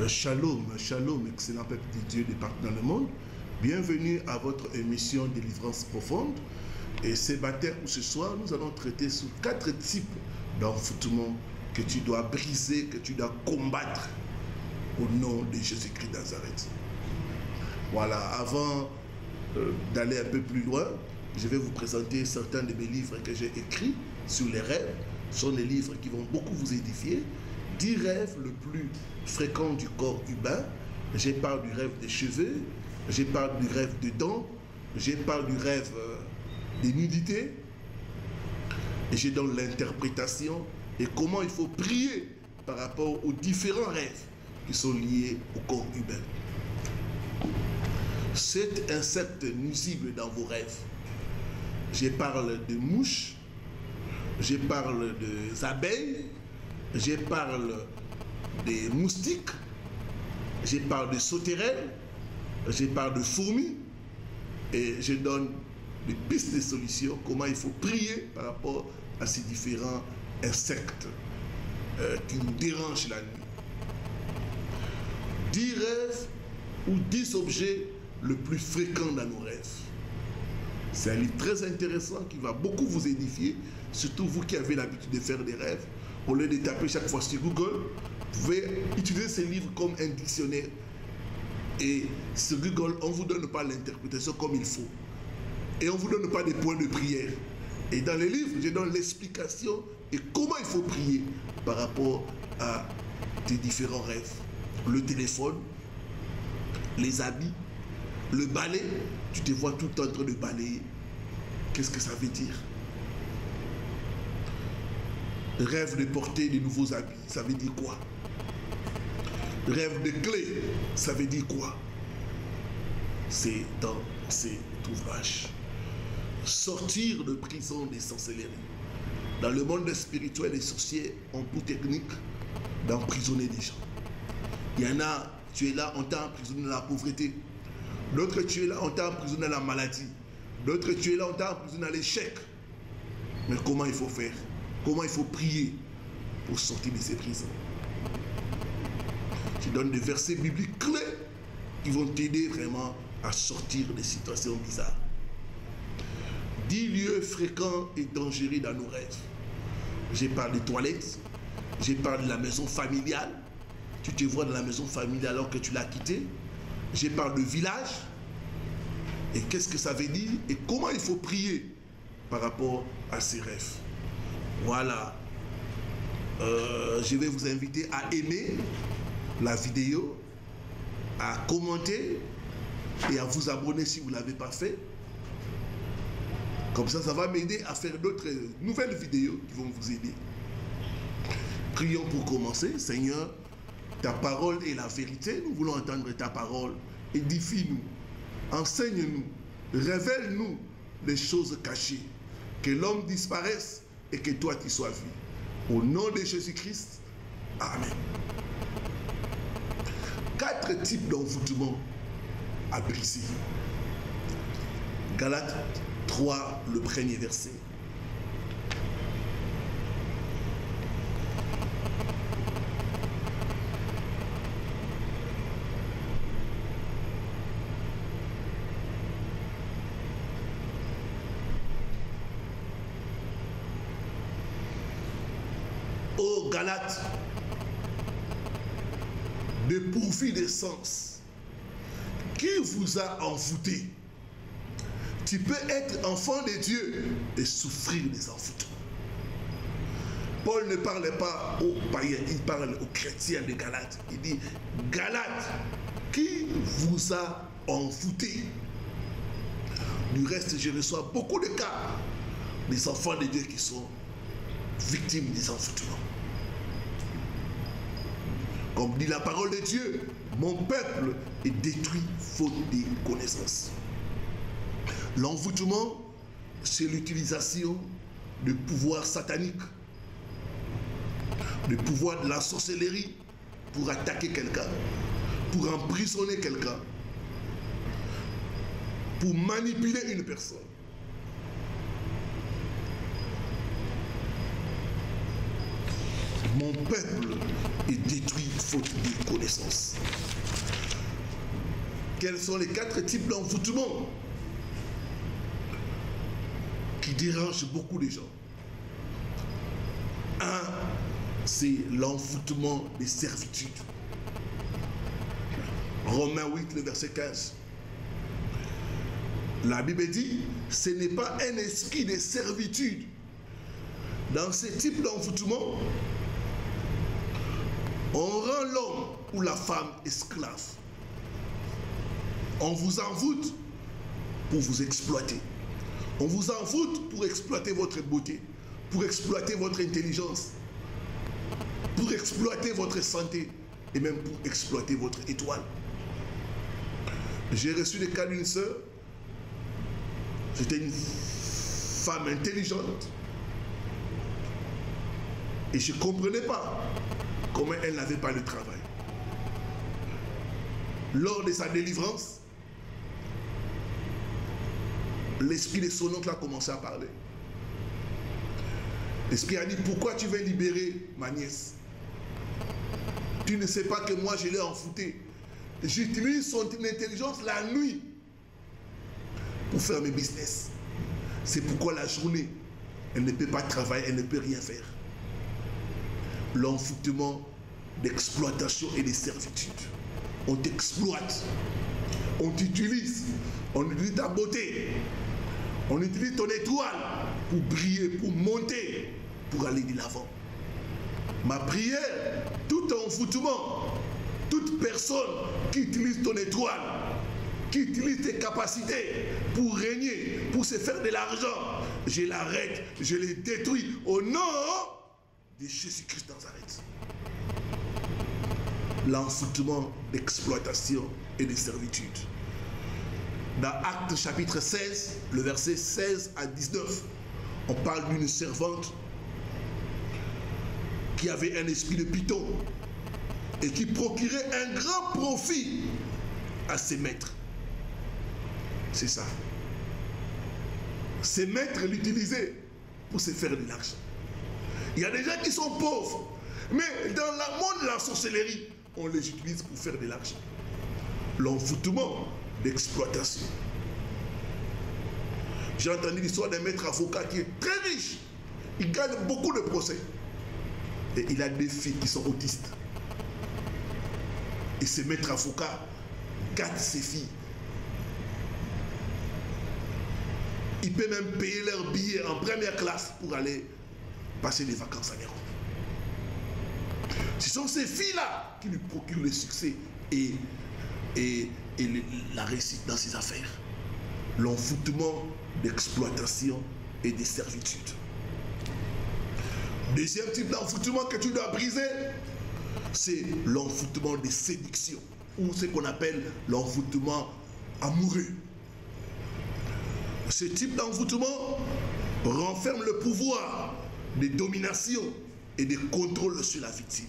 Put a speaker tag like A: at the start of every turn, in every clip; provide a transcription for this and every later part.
A: Shalom, shalom, excellent peuple de Dieu de partout dans le monde. Bienvenue à votre émission Délivrance profonde. Et ce matin ou ce soir, nous allons traiter sur 4 types d'envoûtements que tu dois briser, que tu dois combattre au nom de Jésus-Christ de Nazareth. Voilà, avant d'aller un peu plus loin, je vais vous présenter certains de mes livres que j'ai écrits sur les rêves. Ce sont des livres qui vont beaucoup vous édifier. 10 rêves le plus fréquents du corps humain. Je parle du rêve des cheveux, je parle du rêve des dents, je parle du rêve des nudités, et je donne l'interprétation et comment il faut prier par rapport aux différents rêves qui sont liés au corps humain. Cet insecte nuisible dans vos rêves, je parle de mouches, je parle des abeilles, je parle des moustiques, je parle de sauterelles, je parle de fourmis et je donne des pistes de solutions, comment il faut prier par rapport à ces différents insectes qui nous dérangent la nuit. 10 rêves ou 10 objets le plus fréquents dans nos rêves. C'est un livre très intéressant qui va beaucoup vous édifier, surtout vous qui avez l'habitude de faire des rêves. Au lieu de taper chaque fois sur Google, vous pouvez utiliser ce livre comme un dictionnaire. Et sur Google, on ne vous donne pas l'interprétation comme il faut. Et on ne vous donne pas des points de prière. Et dans les livres, je donne l'explication et comment il faut prier par rapport à tes différents rêves. Le téléphone, les habits, le balai. Tu te vois tout le temps en train de balayer. Qu'est-ce que ça veut dire? Rêve de porter de nouveaux habits, ça veut dire quoi? Rêve de clés, ça veut dire quoi? C'est dans cet ouvrage. Sortir de prison des sorcelleries. Dans le monde spirituel, les sorciers ont pour technique d'emprisonner des gens. Il y en a, tu es là, on t'a emprisonné dans la pauvreté. D'autres, tu es là, on t'a emprisonné dans la maladie. D'autres, tu es là, on t'a emprisonné dans l'échec. Mais comment il faut faire? Comment il faut prier pour sortir de ces prisons? Je donne des versets bibliques clés qui vont t'aider vraiment à sortir des situations bizarres. 10 lieux fréquents et dangereux dans nos rêves. Je parle des toilettes, je parle de la maison familiale. Tu te vois dans la maison familiale alors que tu l'as quittée. Je parle de village. Et qu'est-ce que ça veut dire? Et comment il faut prier par rapport à ces rêves? Voilà. Je vais vous inviter à aimer la vidéo, à commenter et à vous abonner si vous ne l'avez pas fait. Comme ça, ça va m'aider à faire d'autres nouvelles vidéos qui vont vous aider. Prions pour commencer. Seigneur, ta parole est la vérité. Nous voulons entendre ta parole. Édifie-nous, enseigne-nous, révèle-nous les choses cachées. Que l'homme disparaisse et que toi tu sois vu. Au nom de Jésus-Christ, Amen. 4 types d'envoûtements à briser. Galates 3, le premier verset. Ô Galates, dépourvus de sens, qui vous a envoûté? Tu peux être enfant de Dieu et souffrir des envoûtements. Paul ne parlait pas aux païens, il parle aux chrétiens de Galates. Il dit, Galates, qui vous a envoûté? Du reste, je reçois beaucoup de cas des enfants de Dieu qui sont victimes des envoûtements. Comme dit la parole de Dieu, mon peuple est détruit faute de connaissance. L'envoûtement, c'est l'utilisation de pouvoirs sataniques, de pouvoir de la sorcellerie pour attaquer quelqu'un, pour emprisonner quelqu'un, pour manipuler une personne. Mon peuple est détruit faute de connaissance. Quels sont les 4 types d'envoûtement qui dérangent beaucoup de gens? 1, c'est l'envoûtement des servitudes. Romains 8, le verset 15. La Bible dit, ce n'est pas un esprit de servitude. Dans ce type d'envoûtement, on rend l'homme ou la femme esclave. On vous envoûte pour vous exploiter. On vous envoûte pour exploiter votre beauté, pour exploiter votre intelligence, pour exploiter votre santé et même pour exploiter votre étoile. J'ai reçu le cas d'une sœur. C'était une femme intelligente. Et je ne comprenais pas comment elle n'avait pas de travail. Lors de sa délivrance, l'esprit de son oncle a commencé à parler. L'esprit a dit, pourquoi tu veux libérer ma nièce? Tu ne sais pas que moi je l'ai envoûtée. J'utilise son intelligence la nuit pour faire mes business. C'est pourquoi la journée, elle ne peut pas travailler, elle ne peut rien faire. L'envoûtement d'exploitation et de servitude. On t'exploite, on t'utilise, on utilise ta beauté, on utilise ton étoile pour briller, pour monter, pour aller de l'avant. Ma prière, tout envoûtement, toute personne qui utilise ton étoile, qui utilise tes capacités pour régner, pour se faire de l'argent, je l'arrête, je les détruis au nom de Jésus-Christ Nazareth. L'envoûtement d'exploitation et de servitude. Dans Actes chapitre 16, le verset 16 à 19, on parle d'une servante qui avait un esprit de python et qui procurait un grand profit à ses maîtres. C'est ça. Ses maîtres l'utilisaient pour se faire de l'argent. Il y a des gens qui sont pauvres, mais dans le monde de la sorcellerie, on les utilise pour faire de l'argent. L'envoûtement d'exploitation. J'ai entendu l'histoire d'un maître avocat qui est très riche. Il gagne beaucoup de procès. Et il a des filles qui sont autistes. Et ce maître avocat gâte ses filles. Il peut même payer leurs billets en première classe pour aller passer des vacances en Europe. Ce sont ces filles-là qui lui procurent le succès et la réussite dans ses affaires. L'envoûtement d'exploitation et de servitude. Deuxième type d'envoûtement que tu dois briser, c'est l'envoûtement de séduction, ou ce qu'on appelle l'envoûtement amoureux. Ce type d'envoûtement renferme le pouvoir de domination et de contrôle sur la victime.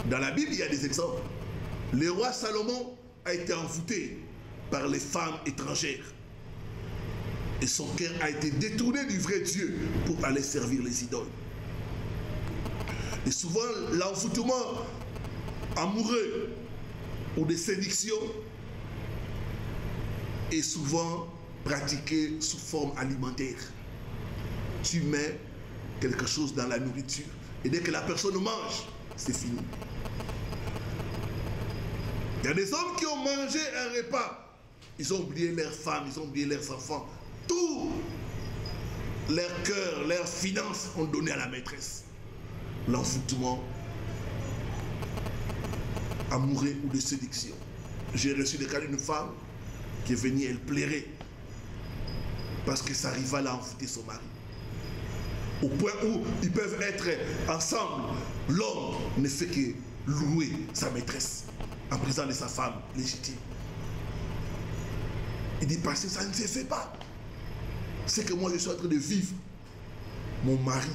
A: Dans la Bible, il y a des exemples. Le roi Salomon a été envoûté par les femmes étrangères. Et son cœur a été détourné du vrai Dieu pour aller servir les idoles. Et souvent, l'envoûtement amoureux ou de séduction est souvent pratiqué sous forme alimentaire. Tu mets quelque chose dans la nourriture et dès que la personne mange, c'est fini. Il y a des hommes qui ont mangé un repas, ils ont oublié leurs femmes, ils ont oublié leurs enfants. Tout leur cœur, leurs finances ont donné à la maîtresse. L'envoûtement amoureux ou de séduction. J'ai reçu le cas d'une femme qui est venue, elle plairait parce que sa rivale a envoûté son mari. Au point où ils peuvent être ensemble, l'homme ne fait que louer sa maîtresse en présence de sa femme légitime. Il dit, parce que ça ne se fait pas. C'est que moi je suis en train de vivre. Mon mari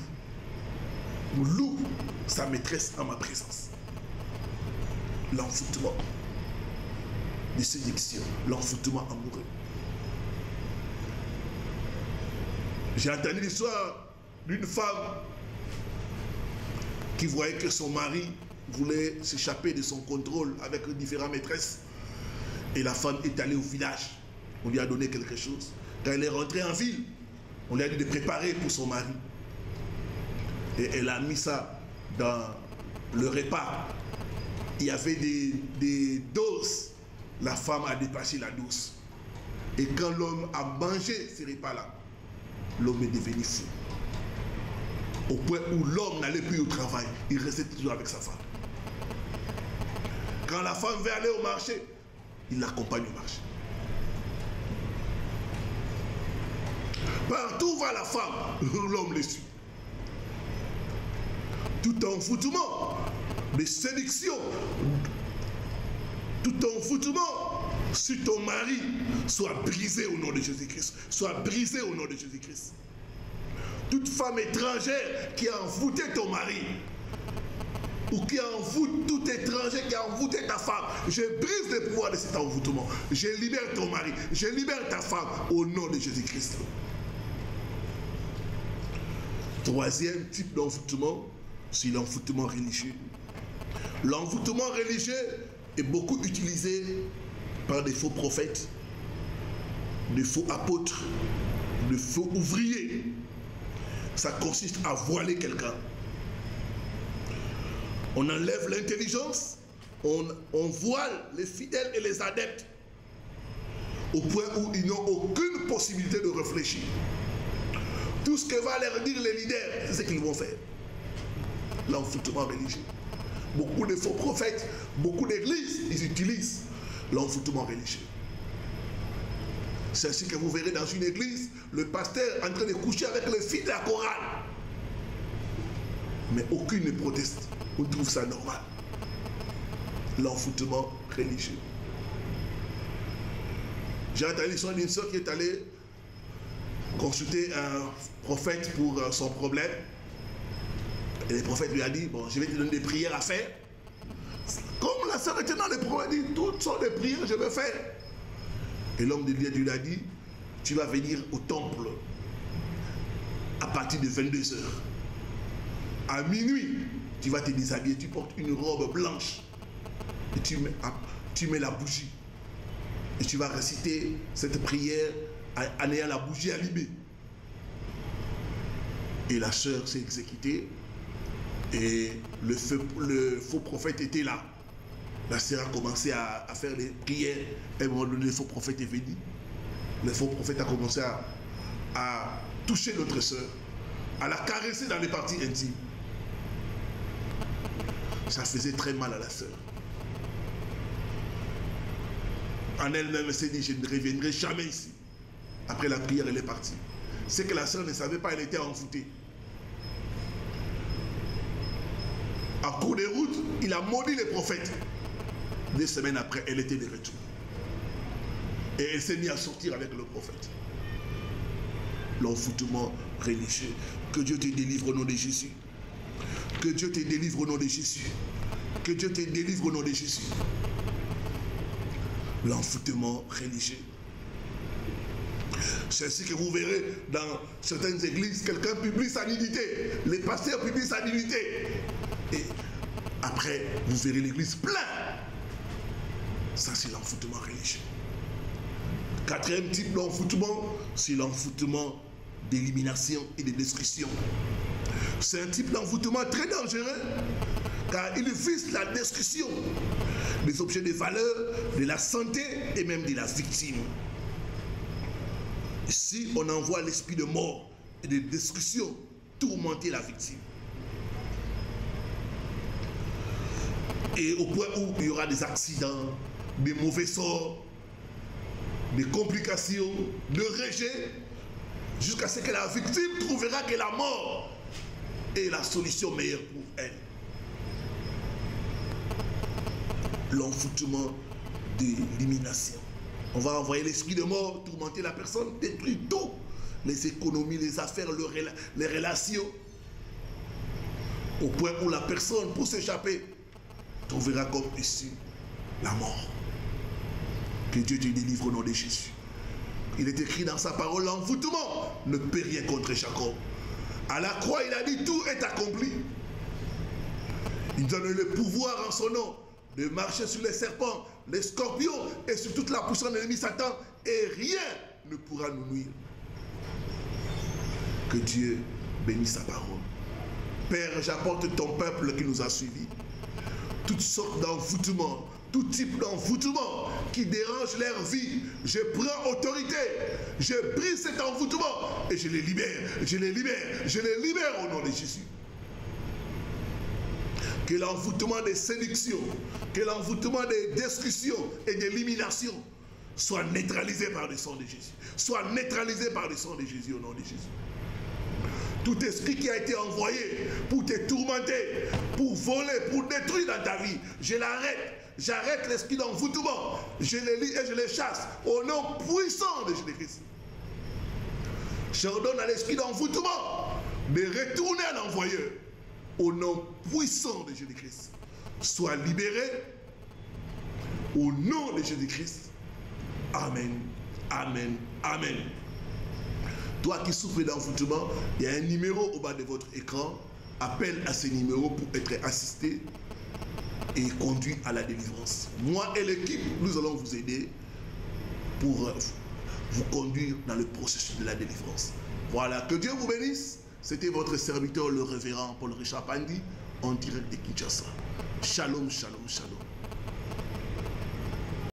A: loue sa maîtresse en ma présence. L'envoûtement de séduction, l'envoûtement amoureux. J'ai entendu l'histoire d'une femme qui voyait que son mari voulait s'échapper de son contrôle avec différentes maîtresses. Et la femme est allée au village. On lui a donné quelque chose. Quand elle est rentrée en ville, on lui a dit de préparer pour son mari. Et elle a mis ça dans le repas. Il y avait des doses. La femme a dépassé la dose. Et quand l'homme a mangé ces repas-là, l'homme est devenu fou. Au point où l'homme n'allait plus au travail, il restait toujours avec sa femme. Quand la femme veut aller au marché, il l'accompagne au marché. Partout va la femme, l'homme le suit. Tout envoûtement de séduction, tout envoûtement sur ton mari soit brisé au nom de Jésus-Christ. Soit brisé au nom de Jésus-Christ. Toute femme étrangère qui a envoûté ton mari, ou qui envoûte tout étranger qui a envoûté ta femme, je brise le pouvoir de cet envoûtement. Je libère ton mari, je libère ta femme au nom de Jésus-Christ. Troisième type d'envoûtement, c'est l'envoûtement religieux. L'envoûtement religieux est beaucoup utilisé par des faux prophètes, des faux apôtres, des faux ouvriers. Ça consiste à voiler quelqu'un. On enlève l'intelligence, on voile les fidèles et les adeptes au point où ils n'ont aucune possibilité de réfléchir. Tout ce que va leur dire les leaders, c'est ce qu'ils vont faire. L'envoûtement religieux. Beaucoup de faux prophètes, beaucoup d'églises, ils utilisent l'envoûtement religieux. C'est ainsi que vous verrez dans une église le pasteur en train de coucher avec les filles de la chorale. Mais aucune ne proteste. On trouve ça normal. L'envoûtement religieux. J'ai entendu l'histoire d'une soeur qui est allée consulter un prophète pour son problème. Et le prophète lui a dit, bon, je vais te donner des prières à faire. Comme la soeur était dans les problèmes, elle dit, toutes sortes de prières, je vais faire. Et l'homme de Dieu lui a dit, tu vas venir au temple à partir de 22 heures. À minuit, tu vas te déshabiller, tu portes une robe blanche et tu mets la bougie. Et tu vas réciter cette prière en ayant la bougie allumée. Et la sœur s'est exécutée et le faux prophète était là. La sœur a commencé à faire les prières. Et à un moment donné, le faux prophète est venu. Le faux prophète a commencé à toucher notre sœur, à la caresser dans les parties intimes. Ça faisait très mal à la sœur. En elle-même, elle s'est dit, je ne reviendrai jamais ici. Après la prière, elle est partie. C'est que la sœur ne savait pas, elle était envoûtée. En cours de route, il a maudit les prophètes. 2 semaines après, elle était de retour. Et elle s'est mise à sortir avec le prophète. L'envoûtement religieux. Que Dieu te délivre au nom de Jésus. Que Dieu te délivre au nom de Jésus. Que Dieu te délivre au nom de Jésus. L'envoûtement religieux. C'est ainsi que vous verrez dans certaines églises, quelqu'un publie sa nudité. Les pasteurs publient sa nudité. Et après, vous verrez l'église pleine. Ça, c'est l'envoûtement religieux. Quatrième type d'envoûtement, c'est l'envoûtement d'élimination et de destruction. C'est un type d'envoûtement très dangereux, car il vise la destruction des objets de valeur, de la santé et même de la victime. Ici, on envoie l'esprit de mort et de destruction tourmenter la victime. Et au point où il y aura des accidents, des mauvais sorts, des complications, de rejet, jusqu'à ce que la victime trouvera que la mort est la solution meilleure pour elle. L'envoûtement d'élimination. On va envoyer l'esprit de mort, tourmenter la personne, détruire tout. Les économies, les affaires, les relations. Au point où la personne, pour s'échapper, trouvera comme issue la mort. Que Dieu te délivre au nom de Jésus. Il est écrit dans sa parole, l'envoûtement ne peut rien contre Jacob. À la croix, il a dit, tout est accompli. Il donne le pouvoir en son nom de marcher sur les serpents, les scorpions et sur toute la puissance de l'ennemi Satan, et rien ne pourra nous nuire. Que Dieu bénisse sa parole. Père, j'apporte ton peuple qui nous a suivis. Toutes sortes d'envoûtements, tout type d'envoûtement qui dérange leur vie, je prends autorité, je brise cet envoûtement et je les libère, je les libère, je les libère au nom de Jésus. Que l'envoûtement des séductions, que l'envoûtement des discussions et d'élimination soit neutralisé par le sang de Jésus. Soit neutralisé par le sang de Jésus au nom de Jésus. Tout esprit qui a été envoyé pour te tourmenter, pour voler, pour détruire dans ta vie, je l'arrête. J'arrête l'esprit d'envoûtement. Je les lis et je les chasse au nom puissant de Jésus-Christ. J'ordonne à l'esprit d'envoûtement de retourner à l'envoyeur au nom puissant de Jésus-Christ. Sois libéré au nom de Jésus-Christ. Amen. Amen. Amen. Toi qui souffres d'envoûtement, il y a un numéro au bas de votre écran. Appelle à ce numéro pour être assisté et conduit à la délivrance. Moi et l'équipe, nous allons vous aider pour vous conduire dans le processus de la délivrance. Voilà, que Dieu vous bénisse. C'était votre serviteur, le révérend Paul Richard Pandi, en direct de Kinshasa. Shalom, shalom, shalom.